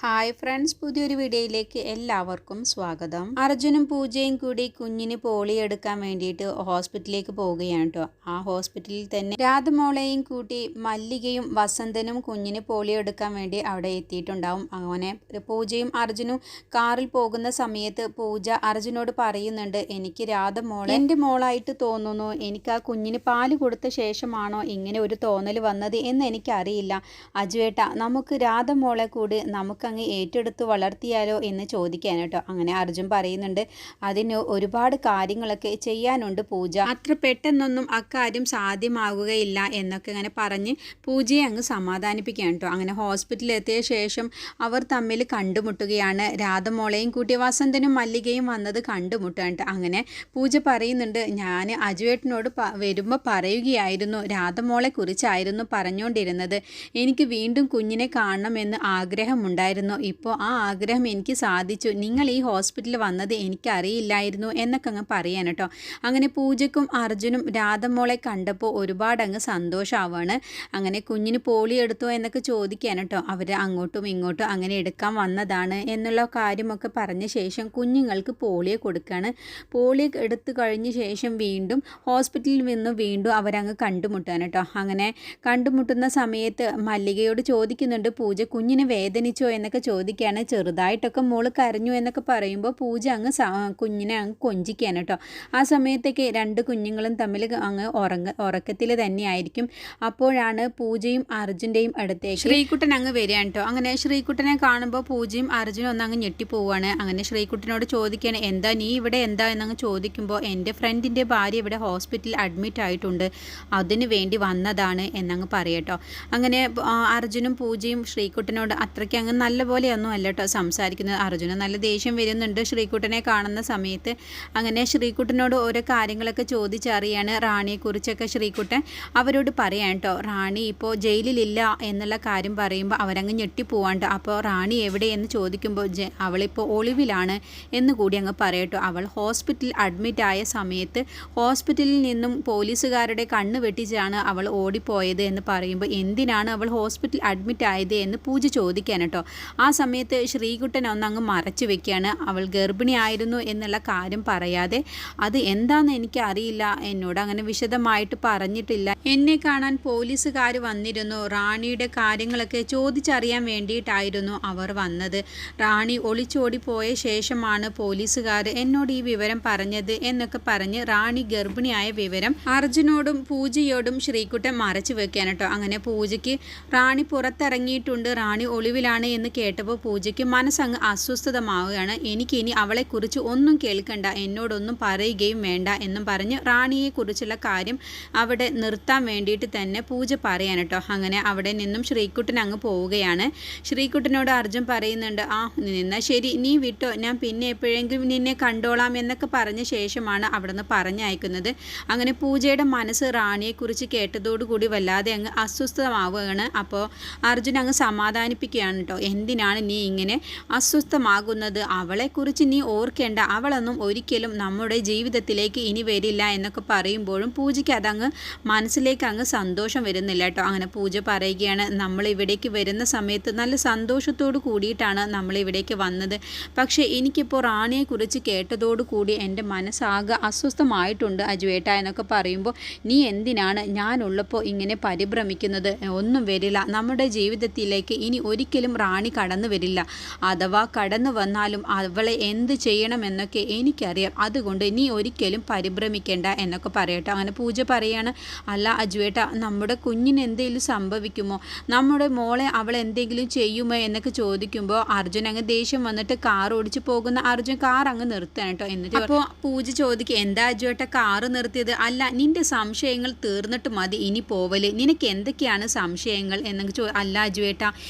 Hi friends, പുതിയൊരു വീഡിയോയിലേക്ക് എല്ലാവർക്കും സ്വാഗതം. അർജുനും പൂജയും കൂടി കുഞ്ഞിന് പോളിയോ എടുക്കാൻ വേണ്ടിയിട്ട് ഹോസ്പിറ്റലിലേക്ക് പോവുകയാണ് കേട്ടോ. ആ ഹോസ്പിറ്റലിൽ തന്നെ രാധമോളെയും കൂട്ടി മല്ലികയും വസന്തനും കുഞ്ഞിന് പോളിയോ എടുക്കാൻ വേണ്ടി അവിടെ എത്തിയിട്ടുണ്ടാവും. അങ്ങനെ പൂജയും അർജുനും കാറിൽ പോകുന്ന സമയത്ത് പൂജ അർജുനോട് പറയുന്നുണ്ട്, എനിക്ക് രാധമോളെ എൻ്റെ മോളായിട്ട് തോന്നുന്നു, എനിക്ക് ആ കുഞ്ഞിന് പാല് കൊടുത്ത ശേഷമാണോ ഇങ്ങനെ ഒരു തോന്നൽ വന്നത് എന്ന് എനിക്കറിയില്ല. അജുവേട്ട, നമുക്ക് രാധമോളെ കൂടി നമുക്ക് അങ്ങ് ഏറ്റെടുത്ത് വളർത്തിയാലോ എന്ന് ചോദിക്കാൻ കേട്ടോ. അങ്ങനെ അർജുൻ പറയുന്നുണ്ട്, അതിന് ഒരുപാട് കാര്യങ്ങളൊക്കെ ചെയ്യാനുണ്ട് പൂജ, അത്ര പെട്ടെന്നൊന്നും അക്കാര്യം സാധ്യമാകുകയില്ല എന്നൊക്കെ അങ്ങനെ പറഞ്ഞ് പൂജയെ അങ്ങ് സമാധാനിപ്പിക്കാൻ കേട്ടോ. അങ്ങനെ ഹോസ്പിറ്റലിൽ എത്തിയ ശേഷം അവർ തമ്മിൽ കണ്ടുമുട്ടുകയാണ്. രാധമോളെയും കൂട്ടി വസന്തനും മല്ലികയും വന്നത് കണ്ടുമുട്ടാൻ. അങ്ങനെ പൂജ പറയുന്നുണ്ട്, ഞാൻ അജുവേട്ടനോട് വരുമ്പോൾ പറയുകയായിരുന്നു, രാധമോളെ കുറിച്ചായിരുന്നു പറഞ്ഞുകൊണ്ടിരുന്നത്, എനിക്ക് വീണ്ടും കുഞ്ഞിനെ കാണണമെന്ന് ആഗ്രഹമുണ്ടായിരുന്നു. ഇപ്പോൾ ആ ആഗ്രഹം എനിക്ക് സാധിച്ചു. നിങ്ങൾ ഈ ഹോസ്പിറ്റലിൽ വന്നത് എനിക്കറിയില്ലായിരുന്നു എന്നൊക്കെ അങ്ങ് പറയാൻ കേട്ടോ. അങ്ങനെ പൂജയ്ക്കും അർജുനും രാധമോളെ കണ്ടപ്പോൾ ഒരുപാട് അങ്ങ് സന്തോഷമാവാണ്. അങ്ങനെ കുഞ്ഞിന് പോളിയോ എടുത്തോ എന്നൊക്കെ ചോദിക്കാൻ കേട്ടോ. അവർ അങ്ങോട്ടും ഇങ്ങോട്ടും അങ്ങനെ എടുക്കാൻ വന്നതാണ് എന്നുള്ള കാര്യമൊക്കെ പറഞ്ഞ ശേഷം കുഞ്ഞുങ്ങൾക്ക് പോളിയോ കൊടുക്കുകയാണ്. പോളിയോ എടുത്തു കഴിഞ്ഞ ശേഷം വീണ്ടും ഹോസ്പിറ്റലിൽ നിന്ന് വീണ്ടും അവരങ്ങ് കണ്ടുമുട്ടാൻ കേട്ടോ. അങ്ങനെ കണ്ടുമുട്ടുന്ന സമയത്ത് മല്ലികയോട് ചോദിക്കുന്നുണ്ട്, പൂജ കുഞ്ഞിന് വേദനിച്ചോ എന്നൊക്കെ ചോദിക്കുകയാണ്. ചെറുതായിട്ടൊക്കെ മോള് കരഞ്ഞു എന്നൊക്കെ പറയുമ്പോൾ പൂജ അങ്ങ് കുഞ്ഞിനെ അങ്ങ് കൊഞ്ചിക്കുകയാണ് കേട്ടോ. ആ സമയത്തൊക്കെ രണ്ട് കുഞ്ഞുങ്ങളും തമ്മിൽ അങ്ങ് ഉറക്കത്തിൽ തന്നെയായിരിക്കും. അപ്പോഴാണ് പൂജയും അർജുൻ്റെയും അടുത്തേക്ക് ശ്രീകുട്ടൻ അങ്ങ് വരികയാണ് കേട്ടോ. അങ്ങനെ ശ്രീകുട്ടനെ കാണുമ്പോൾ പൂജയും അർജുനും ഒന്നങ്ങ് ഞെട്ടിപ്പോവാണ്. അങ്ങനെ ശ്രീകുട്ടനോട് ചോദിക്കുകയാണ്, എന്താ നീ ഇവിടെ എന്താ എന്നങ്ങ് ചോദിക്കുമ്പോൾ, എൻ്റെ ഫ്രണ്ടിൻ്റെ ഭാര്യ ഇവിടെ ഹോസ്പിറ്റലിൽ അഡ്മിറ്റ് ആയിട്ടുണ്ട്, അതിന് വേണ്ടി വന്നതാണ് എന്നങ്ങ് പറയട്ടോ. അങ്ങനെ അർജുനും പൂജയും ശ്രീകുട്ടനോട് അത്രയ്ക്ക് അങ്ങ് നല്ലപോലെയൊന്നും അല്ല കേട്ടോ സംസാരിക്കുന്നത്. അർജുന് നല്ല ദേഷ്യം വരുന്നുണ്ട് ശ്രീകുട്ടനെ കാണുന്ന സമയത്ത്. അങ്ങനെ ശ്രീകുട്ടനോട് ഓരോ കാര്യങ്ങളൊക്കെ ചോദിച്ചറിയാണ്. റാണിയെക്കുറിച്ചൊക്കെ ശ്രീകുട്ടൻ അവരോട് പറയാൻ കേട്ടോ. റാണി ഇപ്പോൾ ജയിലിലില്ല എന്നുള്ള കാര്യം പറയുമ്പോൾ അവരങ്ങ് ഞെട്ടിപ്പോവാണ്ട്. അപ്പോൾ റാണി എവിടെ എന്ന് ചോദിക്കുമ്പോൾ അവളിപ്പോൾ ഒളിവിലാണ് എന്ന് കൂടി അങ്ങ് പറയട്ടോ. അവൾ ഹോസ്പിറ്റലിൽ അഡ്മിറ്റ് ആയ സമയത്ത് ഹോസ്പിറ്റലിൽ നിന്നും പോലീസുകാരുടെ കണ്ണ് വെട്ടിച്ചാണ് അവൾ ഓടിപ്പോയത് എന്ന് പറയുമ്പോൾ, എന്തിനാണ് അവൾ ഹോസ്പിറ്റലിൽ അഡ്മിറ്റ് ആയത് എന്ന് പൂജ ചോദിക്കാൻ കേട്ടോ. ആ സമയത്ത് ശ്രീകുട്ടൻ ഒന്നങ്ങ് മറച്ചു വെക്കുകയാണ്. അവൾ ഗർഭിണിയായിരുന്നു എന്നുള്ള കാര്യം പറയാതെ, അത് എന്താണെന്ന് എനിക്ക് അറിയില്ല, എന്നോട് അങ്ങനെ വിശദമായിട്ട് പറഞ്ഞിട്ടില്ല, എന്നെ കാണാൻ പോലീസുകാർ വന്നിരുന്നു, റാണിയുടെ കാര്യങ്ങളൊക്കെ ചോദിച്ചറിയാൻ വേണ്ടിയിട്ടായിരുന്നു അവർ വന്നത്, റാണി ഒളിച്ചോടി പോയ ശേഷമാണ് പോലീസുകാർ എന്നോട് ഈ വിവരം പറഞ്ഞത് എന്നൊക്കെ പറഞ്ഞ് റാണി ഗർഭിണിയായ വിവരം അർജുനോടും പൂജയോടും ശ്രീകുട്ടൻ മറച്ചു വെക്കാൻ കേട്ടോ. അങ്ങനെ പൂജയ്ക്ക് റാണി പുറത്തിറങ്ങിയിട്ടുണ്ട്, റാണി ഒളിവിലാണ് എന്ന് കേട്ടപ്പോൾ പൂജയ്ക്ക് മനസ്സങ്ങ് അസ്വസ്ഥതമാവുകയാണ്. എനിക്കിനി അവളെക്കുറിച്ച് ഒന്നും കേൾക്കണ്ട, എന്നോടൊന്നും പറയുകയും വേണ്ട എന്നും പറഞ്ഞ് റാണിയെക്കുറിച്ചുള്ള കാര്യം അവിടെ നിർത്താൻ വേണ്ടിയിട്ട് തന്നെ പൂജ പറയാൻ കേട്ടോ. അങ്ങനെ അവിടെ നിന്നും ശ്രീകുട്ടൻ അങ്ങ് പോവുകയാണ്. ശ്രീകുട്ടനോട് അർജുൻ പറയുന്നുണ്ട്, നിന്നാ ശരി, നീ വിട്ടോ, ഞാൻ പിന്നെ എപ്പോഴെങ്കിലും നിന്നെ കണ്ടോളാം എന്നൊക്കെ പറഞ്ഞ ശേഷമാണ് അവിടെ നിന്ന് പറഞ്ഞയക്കുന്നത്. അങ്ങനെ പൂജയുടെ മനസ്സ് റാണിയെക്കുറിച്ച് കേട്ടതോടുകൂടി വല്ലാതെ അങ്ങ് അസ്വസ്ഥമാവുകയാണ്. അപ്പോൾ അർജുൻ അങ്ങ് സമാധാനിപ്പിക്കുകയാണ് കേട്ടോ. എന്തിനാണ് നീ ഇങ്ങനെ അസ്വസ്ഥമാകുന്നത്, അവളെക്കുറിച്ച് നീ ഓർക്കേണ്ട, അവളൊന്നും ഒരിക്കലും നമ്മുടെ ജീവിതത്തിലേക്ക് ഇനി വരില്ല എന്നൊക്കെ പറയുമ്പോഴും പൂജയ്ക്ക് അതങ്ങ് മനസ്സിലേക്ക് അങ്ങ് സന്തോഷം വരുന്നില്ല കേട്ടോ. അങ്ങനെ പൂജ പറയുകയാണ്, നമ്മൾ ഇവിടേക്ക് വരുന്ന സമയത്ത് നല്ല സന്തോഷത്തോടു കൂടിയിട്ടാണ് നമ്മൾ ഇവിടേക്ക് വന്നത്, പക്ഷേ എനിക്കിപ്പോൾ റാണിയെക്കുറിച്ച് കേട്ടതോടുകൂടി എൻ്റെ മനസ്സാകെ അസ്വസ്ഥമായിട്ടുണ്ട് അജുവേട്ട എന്നൊക്കെ പറയുമ്പോൾ, നീ എന്തിനാണ് ഞാനുള്ളപ്പോൾ ഇങ്ങനെ പരിഭ്രമിക്കുന്നത്, ഒന്നും വരില്ല, നമ്മുടെ ജീവിതത്തിലേക്ക് ഇനി ഒരിക്കലും റാണി കടന്നു വരില്ല, അഥവാ കടന്നു വന്നാലും അവളെ എന്ത് ചെയ്യണമെന്നൊക്കെ എനിക്കറിയാം, അതുകൊണ്ട് നീ ഒരിക്കലും പരിഭ്രമിക്കേണ്ട എന്നൊക്കെ പറയട്ടോ. അങ്ങനെ പൂജ പറയാണ്, അല്ല അജുവേട്ട, നമ്മുടെ കുഞ്ഞിന് എന്തെങ്കിലും സംഭവിക്കുമോ, നമ്മുടെ മോളെ അവൾ എന്തെങ്കിലും ചെയ്യുമോ എന്നൊക്കെ ചോദിക്കുമ്പോൾ അർജുൻ അങ്ങ് ദേഷ്യം വന്നിട്ട് കാർ ഓടിച്ച് പോകുന്ന അർജുൻ കാർ അങ്ങ് നിർത്താൻ കേട്ടോ. എന്നിട്ട് അപ്പോൾ പൂജ ചോദിക്കുക, എന്താ അജുവേട്ട കാറ് നിർത്തിയത്, അല്ല നിന്റെ സംശയങ്ങൾ തീർന്നിട്ട് മതി ഇനി പോവല്, നിനക്ക് എന്തൊക്കെയാണ് സംശയങ്ങൾ എന്നൊക്കെ അല്ല അജുവേട്ട,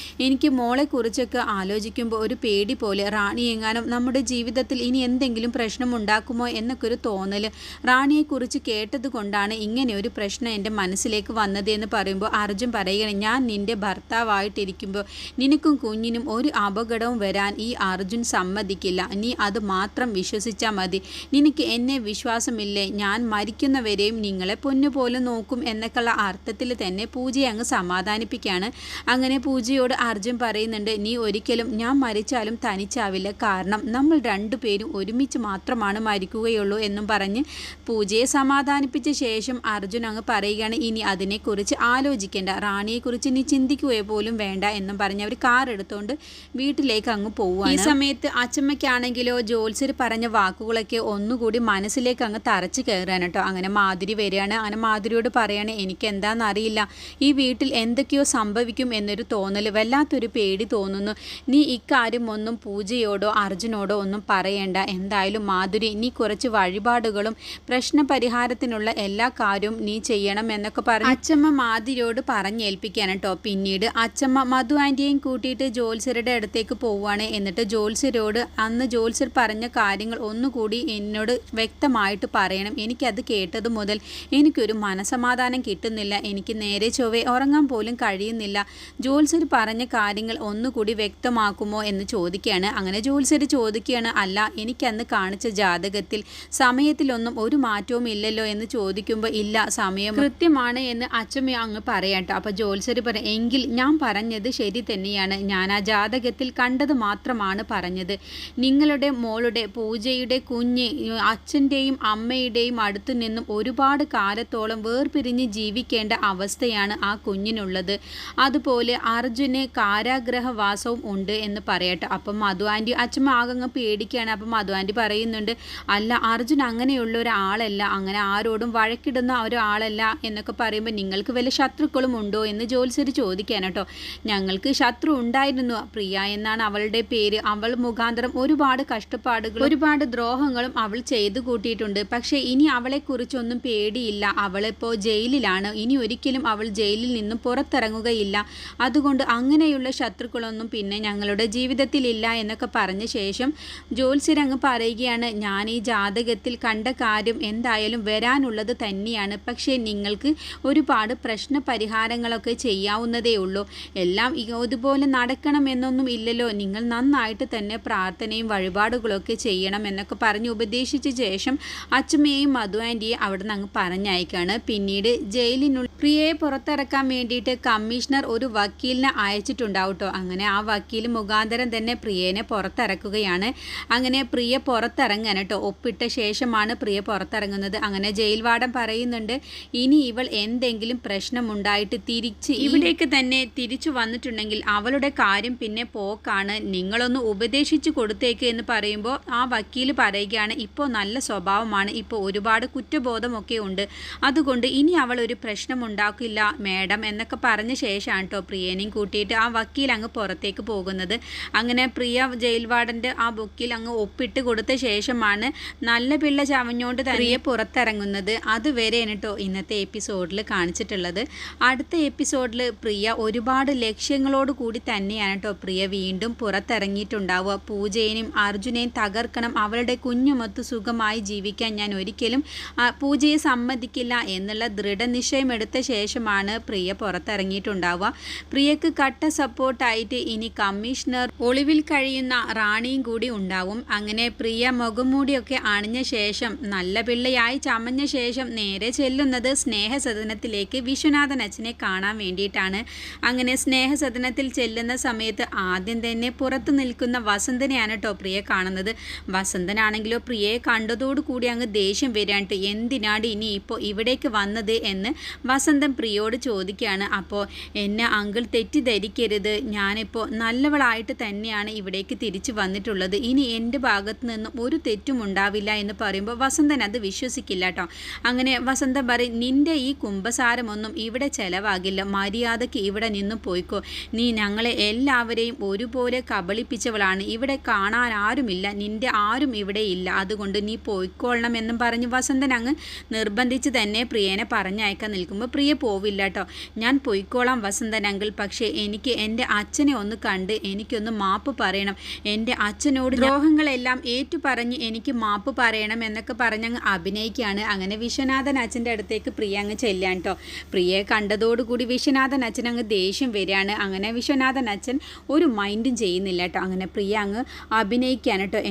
എനിക്ക് മോളെക്കുറിച്ചൊക്കെ ആലോചിക്കുമ്പോൾ ഒരു പേടി പോലെ, റാണി എങ്ങാനും നമ്മുടെ ജീവിതത്തിൽ ഇനി എന്തെങ്കിലും പ്രശ്നം ഉണ്ടാക്കുമോ എന്നൊക്കെ ഒരു തോന്നൽ, റാണിയെക്കുറിച്ച് കേട്ടത് കൊണ്ടാണ് ഇങ്ങനെ ഒരു പ്രശ്നം എൻ്റെ മനസ്സിലേക്ക് വന്നത് എന്ന് പറയുമ്പോൾ അർജുൻ പറയുകയാണ്, ഞാൻ നിൻ്റെ ഭർത്താവായിട്ടിരിക്കുമ്പോൾ നിനക്കും കുഞ്ഞിനും ഒരു അപകടവും വരാൻ ഈ അർജുൻ സമ്മതിക്കില്ല, നീ അത് മാത്രം വിശ്വസിച്ചാൽ മതി, നിനക്ക് എന്നെ വിശ്വാസമില്ലേ, ഞാൻ മരിക്കുന്നവരെയും നിങ്ങളെ പൊന്നുപോലെ നോക്കും എന്നൊക്കെയുള്ള അർത്ഥത്തിൽ തന്നെ പൂജയെ അങ്ങ് സമാധാനിപ്പിക്കുകയാണ്. അങ്ങനെ പൂജയോട് അർജുൻ പറയുന്നുണ്ട്, നീ ഒരിക്കലും ഞാൻ മരിച്ചാലും തനിച്ചാവില്ല, കാരണം നമ്മൾ രണ്ടുപേരും ഒരുമിച്ച് മാത്രമാണ് മരിക്കുകയുള്ളൂ എന്നും പറഞ്ഞ് പൂജയെ സമാധാനിപ്പിച്ച ശേഷം അർജുൻ അങ്ങ് പറയുകയാണ്, ഇനി അതിനെക്കുറിച്ച് ആലോചിക്കേണ്ട, റാണിയെക്കുറിച്ച് നീ ചിന്തിക്കുകയോ പോലും വേണ്ട എന്നും പറഞ്ഞ് അവർ കാർ എടുത്തുകൊണ്ട് വീട്ടിലേക്ക് അങ്ങ് പോവുകയാണ്. ഈ സമയത്ത് അച്ചമ്മയ്ക്കാണെങ്കിലോ ജോത്സ്യർ പറഞ്ഞ വാക്കുകളൊക്കെ ഒന്നുകൂടി മനസ്സിലേക്ക് അങ്ങ് തറച്ച് കയറാൻ കേട്ടോ. അങ്ങനെ മാധുരി വരികയാണ്. അങ്ങനെ മാധുരിയോട് പറയാണ്, എനിക്ക് എന്താണെന്നറിയില്ല, ഈ വീട്ടിൽ എന്തൊക്കെയോ സംഭവിക്കും എന്നൊരു തോന്നൽ, വല്ലാത്തൊരു പേടി തോന്നുന്നു. നീ ഇക്കാര്യം ഒന്നും പൂജയോടോ അർജുനോടോ ഒന്നും പറയേണ്ട. എന്തായാലും മാധുരി, നീ കുറച്ച് വഴിപാടുകളും പ്രശ്നപരിഹാരത്തിനുള്ള എല്ലാ കാര്യവും നീ ചെയ്യണം എന്നൊക്കെ പറഞ്ഞ് അച്ചമ്മ മാധുരിയോട് പറഞ്ഞേൽപ്പിക്കാൻ കേട്ടോ. പിന്നീട് അച്ചമ്മ മധു ആൻറ്റിയെയും കൂട്ടിയിട്ട് ജോത്സ്യരുടെ അടുത്തേക്ക് പോവുകയാണ്. എന്നിട്ട് ജോത്സ്യരോട് അന്ന് ജോത്സ്യർ പറഞ്ഞ കാര്യങ്ങൾ ഒന്നുകൂടി എന്നോട് വ്യക്തമായിട്ട് പറയണം. എനിക്കത് കേട്ടത് മുതൽ എനിക്കൊരു മനസമാധാനം കിട്ടുന്നില്ല, എനിക്ക് നേരെ ചൊവ്വേ ഉറങ്ങാൻ പോലും കഴിയുന്നില്ല. ജോത്സ്യർ പറഞ്ഞ കാര്യങ്ങൾ ഒന്നുകൂടി വ്യക്തമാക്കുമോ എന്ന് ചോദിക്കുകയാണ്. അങ്ങനെ ജോത്സ്യർ ചോദിക്കുകയാണ്, അല്ല എനിക്കന്ന് കാണിച്ച ജാതകത്തിൽ സമയത്തിലൊന്നും ഒരു മാറ്റവും ഇല്ലല്ലോ എന്ന് ചോദിക്കുമ്പോൾ, ഇല്ല സമയം കൃത്യമാണ് എന്ന് അച്ചമ്മ അങ്ങ് പറയാട്ടോ. അപ്പോൾ ജോത്സ്യർ പറയും, എങ്കിൽ ഞാൻ പറഞ്ഞത് ശരി തന്നെയാണ്, ഞാൻ ആ ജാതകത്തിൽ കണ്ടത് മാത്രമാണ് പറഞ്ഞത്. നിങ്ങളുടെ മോളുടെ പൂജയുടെ കുഞ്ഞ് അച്ഛൻ്റെയും അമ്മയുടെയും അടുത്തു നിന്നും ഒരുപാട് കാലത്തോളം വേർപിരിഞ്ഞ് ജീവിക്കേണ്ട അവസ്ഥയാണ് ആ കുഞ്ഞിനുള്ളത്. അതുപോലെ അർജുന് കാരാഗ്രഹവാസവും ഉണ്ട് എന്ന് പറയട്ടെ. അപ്പം മധു ആൻറ്റി അച്ഛമ്മ ആകങ്ങ് പേടിക്കുകയാണ്. അപ്പം മധു ആൻറ്റി പറയുന്നുണ്ട്, അല്ല അർജുൻ അങ്ങനെയുള്ള ഒരാളല്ല, അങ്ങനെ ആരോടും വഴക്കിടുന്ന ഒരാളല്ല എന്നൊക്കെ പറയുമ്പോൾ നിങ്ങൾക്ക് വല്ല ശത്രുക്കളും ഉണ്ടോ എന്ന് ജോത്സ്യർ ചോദിക്കാൻ കേട്ടോ. ഞങ്ങൾക്ക് ശത്രു ഉണ്ടായിരുന്നു, പ്രിയ എന്നാണ് അവളുടെ പേര്. അവൾ മുഖാന്തരം ഒരുപാട് കഷ്ടപ്പാടുകളും ഒരുപാട് ദ്രോഹങ്ങളും അവൾ ചെയ്തു കൂട്ടിയിട്ടുണ്ട്. പക്ഷേ ഇനി അവളെക്കുറിച്ചൊന്നും പേടിയില്ല, അവളിപ്പോൾ ജയിലിലാണ്, ഇനി ഒരിക്കലും അവൾ ജയിലിൽ നിന്നും പുറത്തിറങ്ങുകയില്ല. അതുകൊണ്ട് അങ്ങനെയുള്ള ശത്രുക്കളൊന്നും പിന്നെ ഞങ്ങളുടെ ജീവിതത്തിലില്ല എന്നൊക്കെ പറഞ്ഞ ശേഷം ജോത്സ്യർ അങ്ങ് പറയുകയാണ്, ഞാൻ ഈ ജാതകത്തിൽ കണ്ട കാര്യം എന്തായാലും വരാനുള്ളത് തന്നെയാണ്. പക്ഷേ നിങ്ങൾക്ക് ഒരുപാട് പ്രശ്ന പരിഹാരങ്ങളൊക്കെ ചെയ്യാവുന്നതേ ഉള്ളൂ, എല്ലാം ഇതുപോലെ നടക്കണമെന്നൊന്നും ഇല്ലല്ലോ, നിങ്ങൾ നന്നായിട്ട് തന്നെ പ്രാർത്ഥനയും വഴിപാടുകളൊക്കെ ചെയ്യണം എന്നൊക്കെ പറഞ്ഞ് ഉപദേശിച്ച ശേഷം അച്ചമ്മയെയും മധു ആൻറ്റിയെ അവിടെ നിന്ന് അങ്ങ് പറഞ്ഞയക്കാണ്. പിന്നീട് ജയിലിനുള്ളിൽ പ്രിയയെ പുറത്തിറക്കാൻ വേണ്ടിയിട്ട് കമ്മീഷണർ ഒരു വക്കീലിനെ അയച്ചിട്ടുണ്ടാവും കേട്ടോ. അങ്ങനെ ആ വക്കീൽ മുഖാന്തരം തന്നെ പ്രിയനെ പുറത്തിറക്കുകയാണ്. അങ്ങനെ പ്രിയ പുറത്തിറങ്ങാൻ കേട്ടോ. ഒപ്പിട്ട ശേഷമാണ് പ്രിയ പുറത്തിറങ്ങുന്നത്. അങ്ങനെ ജയിൽ വാർഡൻ പറയുന്നുണ്ട്, ഇനി ഇവൾ എന്തെങ്കിലും പ്രശ്നമുണ്ടായിട്ട് തിരിച്ച് ഇവിടേക്ക് തന്നെ തിരിച്ചു വന്നിട്ടുണ്ടെങ്കിൽ അവളുടെ കാര്യം പിന്നെ പോക്കാണ്, നിങ്ങളൊന്ന് ഉപദേശിച്ചു കൊടുത്തേക്ക് എന്ന് പറയുമ്പോൾ ആ വക്കീൽ പറയുകയാണ്, ഇപ്പോൾ നല്ല സ്വഭാവമാണ്, ഇപ്പോൾ ഒരുപാട് കുറ്റബോധമൊക്കെ ഉണ്ട്, അതുകൊണ്ട് ഇനി അവൾ ഒരു പ്രശ്നം ഉണ്ടാക്കില്ല മേഡം എന്നൊക്കെ പറഞ്ഞ ശേഷമാണ് കേട്ടോ പ്രിയനെയും കൂട്ടിയിട്ട് ആ വക്കീൽ അങ്ങ് പുറത്തേക്ക് പോകുന്നത്. അങ്ങനെ പ്രിയ ജയിൽ വാർഡൻ്റെ ആ ബുക്കിൽ അങ്ങ് ഒപ്പിട്ട് കൊടുത്ത ശേഷമാണ് നല്ല പിള്ള ചവഞ്ഞോണ്ട് പ്രിയ പുറത്തിറങ്ങുന്നത്. അതുവരെയാണ് കേട്ടോ ഇന്നത്തെ എപ്പിസോഡിൽ കാണിച്ചിട്ടുള്ളത്. അടുത്ത എപ്പിസോഡിൽ പ്രിയ ഒരുപാട് ലക്ഷ്യങ്ങളോട് കൂടി തന്നെയാണ് കേട്ടോ പ്രിയ വീണ്ടും പുറത്തിറങ്ങിയിട്ടുണ്ടാവുക. പൂജയെയും അർജുനെയും തകർക്കണം, അവളുടെ കുഞ്ഞുമൊത്ത് സുഖമായി ജീവിക്കാൻ ഞാൻ ഒരിക്കലും പൂജയെ സമ്മതിക്കില്ല എന്നുള്ള ദൃഢനിശ്ചയം എടുത്ത ശേഷമാണ് പ്രിയ പുറത്തിറങ്ങിയിട്ടുണ്ടാവുക. പ്രിയക്ക് കട്ട സപ്പോർട്ടായിട്ട് ഇനി കമ്മീഷണർ, ഒളിവിൽ കഴിയുന്ന റാണിയും കൂടി ഉണ്ടാവും. അങ്ങനെ പ്രിയ മുഖംമൂടിയൊക്കെ അണിഞ്ഞ ശേഷം നല്ല പിള്ളയായി ചമഞ്ഞ ശേഷം നേരെ ചെല്ലുന്നത് സ്നേഹസദനത്തിലേക്ക് വിശ്വനാഥൻ അച്ഛനെ കാണാൻ വേണ്ടിയിട്ടാണ്. അങ്ങനെ സ്നേഹസദനത്തിൽ ചെല്ലുന്ന സമയത്ത് ആദ്യം തന്നെ പുറത്തു നിൽക്കുന്ന വസന്തനെയാണ് കേട്ടോ പ്രിയ കാണുന്നത്. വസന്തനാണെങ്കിലോ പ്രിയയെ കണ്ടതോടുകൂടി അങ്ങ് ദേഷ്യം വരികയാണ്. എന്തിനാണ് ഇനി ഇപ്പോൾ ഇവിടേക്ക് വന്നത് എന്ന് വസന്തൻ പ്രിയോട് ചോദിക്കുകയാണ്. അപ്പോൾ എന്നെ അങ്കിൾ തെറ്റിദ്ധരിക്കരുത്, ഞാനിപ്പോൾ നല്ലവളായിട്ട് തന്നെയാണ് ഇവിടേക്ക് തിരിച്ചു വന്നിട്ടുള്ളത്, ഇനി എൻ്റെ ഭാഗത്ത് നിന്നും ഒരു തെറ്റും ഉണ്ടാവില്ല എന്ന് പറയുമ്പോൾ വസന്തൻ അത് വിശ്വസിക്കില്ല കേട്ടോ. അങ്ങനെ വസന്തൻ പറയും, നിൻ്റെ ഈ കുംഭസാരമൊന്നും ഇവിടെ ചിലവാകില്ല, മര്യാദയ്ക്ക് ഇവിടെ നിന്നും പോയിക്കോ, നീ ഞങ്ങളെ എല്ലാവരെയും ഒരുപോലെ കബളിപ്പിച്ചവളാണ്, ഇവിടെ കാണാൻ ആരുമില്ല, നിൻ്റെ ആരും ഇവിടെ ഇല്ല, അതുകൊണ്ട് നീ പോയിക്കൊള്ളണം എന്നും പറഞ്ഞ് വസന്തൻ അങ്ങ് നിർബന്ധിച്ച് തന്നെ പ്രിയനെ പറഞ്ഞയക്കാൻ നിൽക്കുമ്പോൾ പ്രിയ പോവില്ല കേട്ടോ. ഞാൻ പോയിക്കോളാം വസന്തൻ അങ്കിൾ, പക്ഷേ എനിക്ക് എൻ്റെ അച്ഛനെ ഒന്ന് കണ്ട് എനിക്കൊന്ന് മാപ്പ് പറയണം, എൻ്റെ അച്ഛനോട് ദ്രോഹങ്ങളെല്ലാം ഏറ്റുപറഞ്ഞ് എനിക്ക് മാപ്പ് പറയണം എന്നൊക്കെ പറഞ്ഞങ്ങ് അഭിനയിക്കുകയാണ്. അങ്ങനെ വിശ്വനാഥൻ അച്ഛൻ്റെ അടുത്തേക്ക് പ്രിയ അങ്ങ് ചെല്ലാൻ കേട്ടോ. പ്രിയയെ കണ്ടതോടുകൂടി വിശ്വനാഥൻ അച്ഛൻ അങ്ങ് ദേഷ്യം വരികയാണ്. അങ്ങനെ വിശ്വനാഥൻ അച്ഛൻ ഒരു മൈൻഡും ചെയ്യുന്നില്ല കേട്ടോ. അങ്ങനെ പ്രിയ അങ്ങ് അഭിനയിക്കുകയാണ് കേട്ടോ.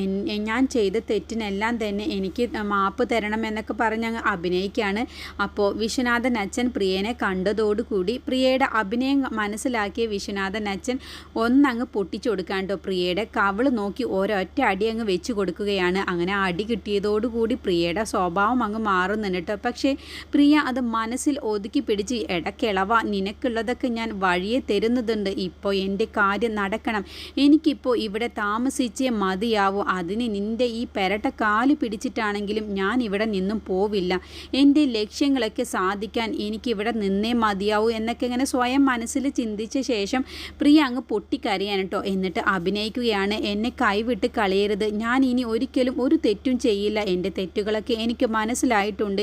ഞാൻ ചെയ്ത തെറ്റിനെല്ലാം തന്നെ എനിക്ക് മാപ്പ് തരണം എന്നൊക്കെ പറഞ്ഞ് അങ്ങ് അഭിനയിക്കുകയാണ്. അപ്പോൾ വിശ്വനാഥൻ അച്ഛൻ പ്രിയനെ കണ്ടതോടുകൂടി പ്രിയയുടെ അഭിനയം മനസ്സിലാക്കിയ വിശ്വനാഥൻ അച്ഛൻ ഒന്നങ്ങ് പൊട്ടിച്ചു കൊടുക്കാൻ കേട്ടോ. പ്രിയയുടെ കവിള് നോക്കി ഒരൊറ്റ അടി അങ്ങ് വെച്ച് കൊടുക്കുകയാണ്. അങ്ങനെ അടി കിട്ടിയതോടുകൂടി പ്രിയയുടെ സ്വഭാവം അങ്ങ് മാറുന്നുണ്ട് കേട്ടോ. പക്ഷേ പ്രിയ അത് മനസ്സിൽ ഒതുക്കി പിടിച്ച്, ഇടക്കിളവ നിനക്കുള്ളതൊക്കെ ഞാൻ വഴിയെ തരുന്നതുണ്ട്, ഇപ്പോൾ എൻ്റെ കാര്യം നടക്കണം, എനിക്കിപ്പോൾ ഇവിടെ താമസിച്ചേ മതിയാവൂ, അതിന് നിൻ്റെ ഈ പെരട്ട കാല് പിടിച്ചിട്ടാണെങ്കിലും ഞാൻ ഇവിടെ നിന്നും പോവില്ല, എൻ്റെ ലക്ഷ്യങ്ങളൊക്കെ സാധിക്കാൻ എനിക്കിവിടെ നിന്നേ മതിയാവൂ എന്നൊക്കെ ഇങ്ങനെ സ്വയം മനസ്സിൽ ചിന്തിച്ച ശേഷം പ്രിയ അങ്ങ് പൊട്ടിക്കരയാൻ കേട്ടോ. എന്നിട്ട് അഭിനയിക്കുകയാണ്, എന്നെ കൈവിട്ട് കളയരുത്, ഞാൻ ഇനി ഒരിക്കലും ഒരു തെറ്റും ചെയ്യില്ല, എൻ്റെ തെറ്റുകളൊക്കെ എനിക്ക് മനസ്സിലായിട്ടുണ്ട്,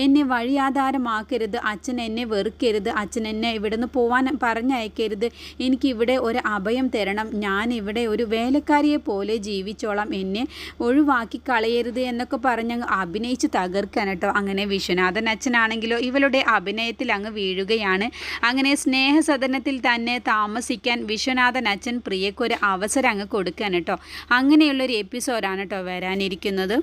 എന്നെ വഴിയാധാരമാക്കരുത്, അച്ഛൻ എന്നെ വെറുക്കരുത്, അച്ഛൻ എന്നെ ഇവിടുന്ന് പോവാൻ പറഞ്ഞയക്കരുത്, എനിക്കിവിടെ ഒരു അഭയം തരണം, ഞാൻ ഇവിടെ ഒരു വേലക്കാരിയെ പോലെ ജീവിച്ചോളാം, എന്നെ ഒഴിവാക്കി കളയരുത് എന്നൊക്കെ പറഞ്ഞങ്ങ് അഭിനയിച്ച് തകർക്കാൻ കേട്ടോ. അങ്ങനെ വിശ്വനാഥൻ അച്ഛനാണെങ്കിലോ ഇവളുടെ അഭിനയത്തിൽ അങ്ങ് വീഴുകയാണ്. അങ്ങനെ സ്നേഹസദനത്തിൽ തന്നെ താമസിക്കാൻ വിശ്വനാഥൻ അച്ഛൻ പ്രിയക്കൊരു അവസരം അങ്ങ് കൊടുക്കാൻ കേട്ടോ. അങ്ങനെയുള്ളൊരു എപ്പിസോഡാണ് കേട്ടോ വരാനിരിക്കുന്നത്.